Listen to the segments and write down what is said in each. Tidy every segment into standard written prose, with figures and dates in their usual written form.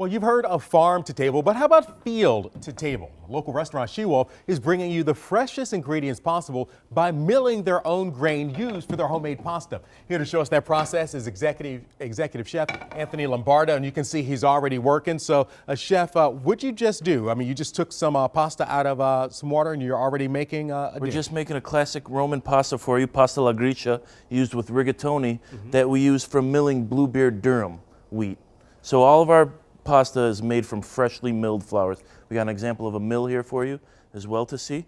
Well, you've heard of farm to table, but how about field to table? Local restaurant Shewolf is bringing you the freshest ingredients possible by milling their own grain used for their homemade pasta. Here to show us that process is executive chef Anthony Lombardo, and you can see he's already working. So, chef, what'd you just do? I mean, you just took some pasta out of some water, and you're already making a We're dish. just making a classic Roman pasta for you, pasta alla gricia, used with rigatoni that we use from milling Bluebeard durum wheat. So all of our pasta is made from freshly milled flours. We got an example of a mill here for you as well to see.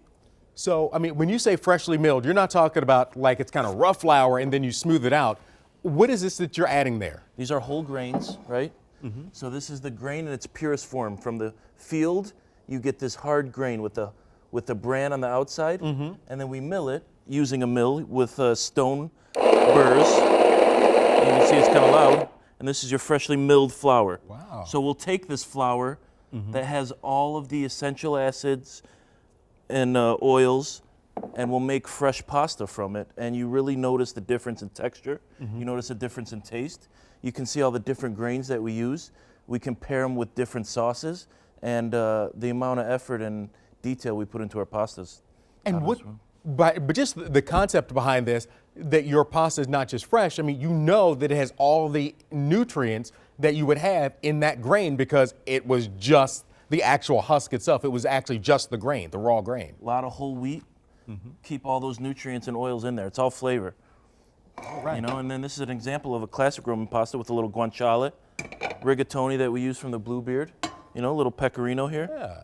So, I mean, when you say freshly milled, you're not talking about like it's kind of rough flour and then you smooth it out. What is this that you're adding there? These are whole grains, right? So this is the grain in its purest form. From the field, you get this hard grain with the bran on the outside, and then we mill it using a mill with stone burrs. You can see it's kind of loud. And this is your freshly milled flour. Wow. So we'll take this flour that has all of the essential acids and oils, and we'll make fresh pasta from it. And you really notice the difference in texture. You notice a difference in taste. You can see all the different grains that we use. We compare them with different sauces, and the amount of effort and detail we put into our pastas. And but just the concept behind this, that your pasta is not just fresh. I mean, you know that it has all the nutrients that you would have in that grain because it was just the actual husk itself. It was actually just the grain, the raw grain. A lot of whole wheat. Keep all those nutrients and oils in there. It's all flavor. All right. You know, and then this is an example of a classic Roman pasta with a little guanciale, rigatoni that we use from the Bluebeard. You know, a little pecorino here. Yeah.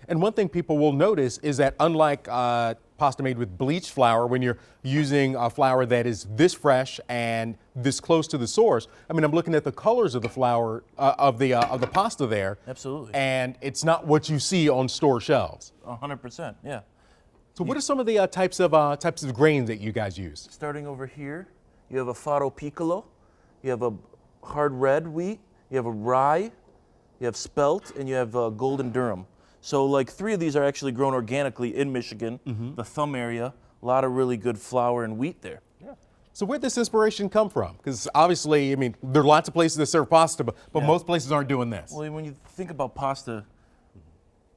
And one thing people will notice is that unlike pasta made with bleached flour, when you're using a flour that is this fresh and this close to the source, I mean, I'm looking at the colors of the flour of the pasta there. Absolutely. And it's not what you see on store shelves. 100%, yeah. So what are some of the types of grains that you guys use? Starting over here, you have a farro piccolo, you have a hard red wheat, you have a rye, you have spelt, and you have golden durum. So like 3 of these are actually grown organically in Michigan, the Thumb area. A lot of really good flour and wheat there. Yeah. So where'd this inspiration come from? Because obviously, I mean, there are lots of places that serve pasta, but most places aren't doing this. Well, when you think about pasta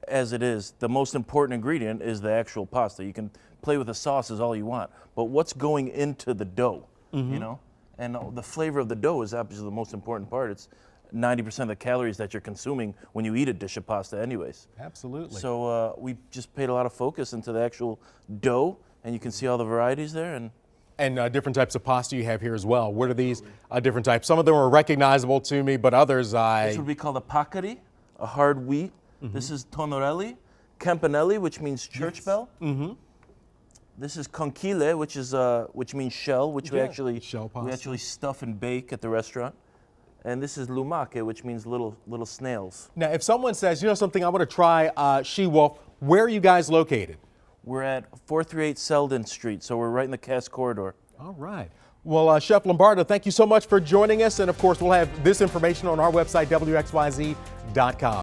as it is, the most important ingredient is the actual pasta. You can play with the sauces all you want, but what's going into the dough, you know? And the flavor of the dough is obviously the most important part. It's 90% of the calories that you're consuming when you eat a dish of pasta anyways. Absolutely. So we just paid a lot of focus into the actual dough, and you can see all the varieties there. And different types of pasta you have here as well. What are these different types? Some of them are recognizable to me, but others This would be called a pacari, a hard wheat. This is tonorelli, campanelli, which means church bell. This is conchile, which means shell, which we actually stuff and bake at the restaurant. And this is lumache, which means little snails. Now, if someone says, you know something, I want to try Shewolf, where are you guys located? We're at 438 Selden Street, so we're right in the Cass Corridor. All right. Well, Chef Lombardo, thank you so much for joining us. And of course, we'll have this information on our website, WXYZ.com.